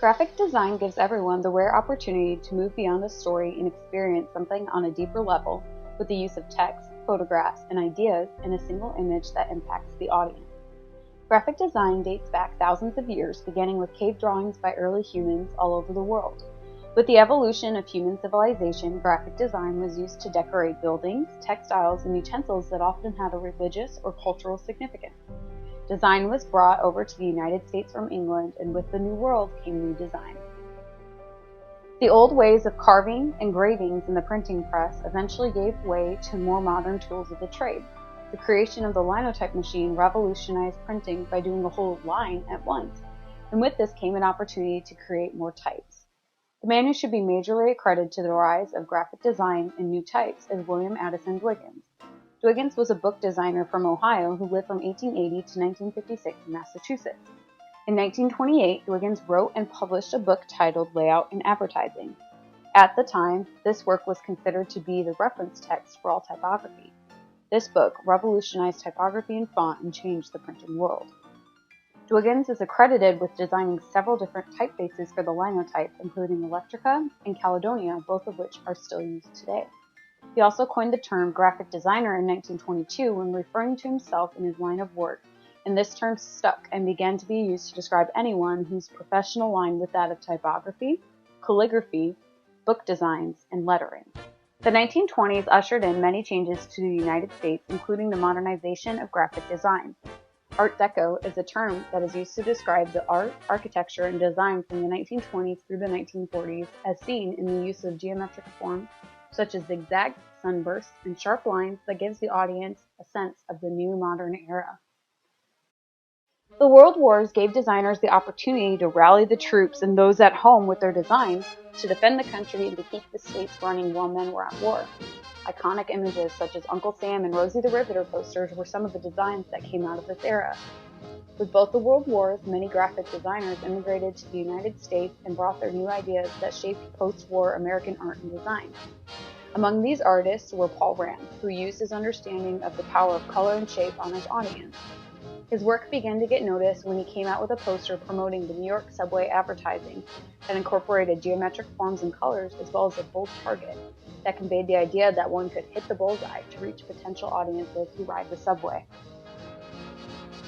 Graphic design gives everyone the rare opportunity to move beyond a story and experience something on a deeper level with the use of text, photographs, and ideas in a single image that impacts the audience. Graphic design dates back thousands of years, beginning with cave drawings by early humans all over the world. With the evolution of human civilization, graphic design was used to decorate buildings, textiles, and utensils that often had a religious or cultural significance. Design was brought over to the United States from England, and with the New World came new design. The old ways of carving, engravings, and the printing press eventually gave way to more modern tools of the trade. The creation of the linotype machine revolutionized printing by doing a whole line at once, and with this came an opportunity to create more types. The man who should be majorly accredited to the rise of graphic design and new types is William Addison Dwiggins. Dwiggins was a book designer from Ohio who lived from 1880 to 1956 in Massachusetts. In 1928, Dwiggins wrote and published a book titled Layout and Advertising. At the time, this work was considered to be the reference text for all typography. This book revolutionized typography and font and changed the printing world. Dwiggins is accredited with designing several different typefaces for the linotype, including Electrica and Caledonia, both of which are still used today. He also coined the term graphic designer in 1922 when referring to himself in his line of work, and this term stuck and began to be used to describe anyone whose professional line was that of typography, calligraphy, book designs, and lettering. The 1920s ushered in many changes to the United States, including the modernization of graphic design. Art Deco is a term that is used to describe the art, architecture, and design from the 1920s through the 1940s, as seen in the use of geometric forms such as zigzags, sunbursts, and sharp lines that gives the audience a sense of the new modern era. The World Wars gave designers the opportunity to rally the troops and those at home with their designs to defend the country and to keep the states running while men were at war. Iconic images such as Uncle Sam and Rosie the Riveter posters were some of the designs that came out of this era. With both the World Wars, many graphic designers immigrated to the United States and brought their new ideas that shaped post-war American art and design. Among these artists were Paul Rand, who used his understanding of the power of color and shape on his audience. His work began to get noticed when he came out with a poster promoting the New York subway advertising that incorporated geometric forms and colors as well as a bold target that conveyed the idea that one could hit the bullseye to reach potential audiences who ride the subway.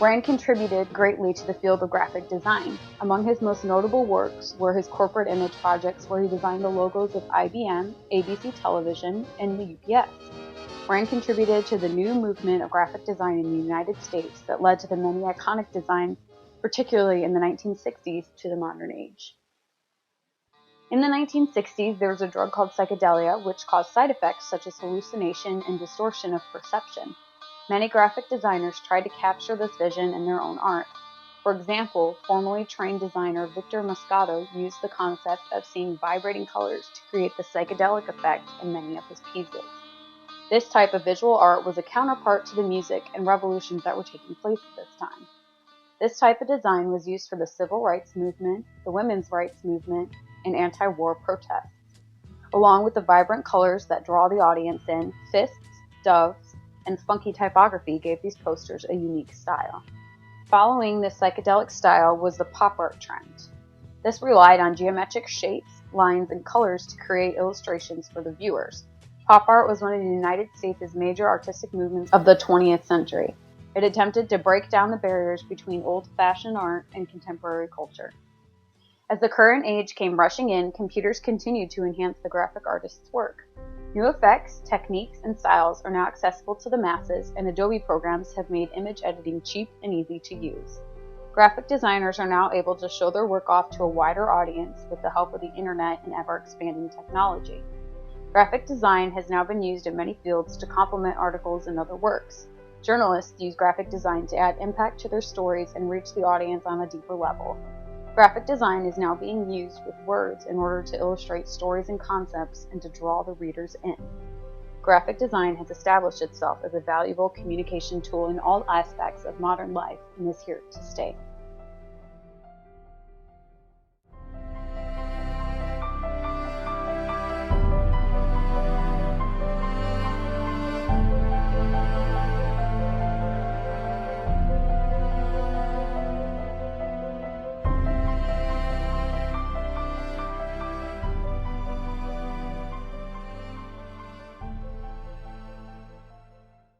Rand contributed greatly to the field of graphic design. Among his most notable works were his corporate image projects where he designed the logos of IBM, ABC Television, and the UPS. Rand contributed to the new movement of graphic design in the United States that led to the many iconic designs, particularly in the 1960s to the modern age. In the 1960s, there was a drug called psychedelia, which caused side effects such as hallucination and distortion of perception. Many graphic designers tried to capture this vision in their own art. For example, formerly trained designer Victor Moscato used the concept of seeing vibrating colors to create the psychedelic effect in many of his pieces. This type of visual art was a counterpart to the music and revolutions that were taking place at this time. This type of design was used for the civil rights movement, the women's rights movement, and anti-war protests. Along with the vibrant colors that draw the audience in, fists, doves, and funky typography gave these posters a unique style. Following this psychedelic style was the pop art trend. This relied on geometric shapes, lines, and colors to create illustrations for the viewers. Pop art was one of the United States' major artistic movements of the 20th century. It attempted to break down the barriers between old-fashioned art and contemporary culture. As the current age came rushing in, computers continued to enhance the graphic artist's work. New effects, techniques, and styles are now accessible to the masses, and Adobe programs have made image editing cheap and easy to use. Graphic designers are now able to show their work off to a wider audience with the help of the internet and ever-expanding technology. Graphic design has now been used in many fields to complement articles and other works. Journalists use graphic design to add impact to their stories and reach the audience on a deeper level. Graphic design is now being used with words in order to illustrate stories and concepts and to draw the readers in. Graphic design has established itself as a valuable communication tool in all aspects of modern life and is here to stay.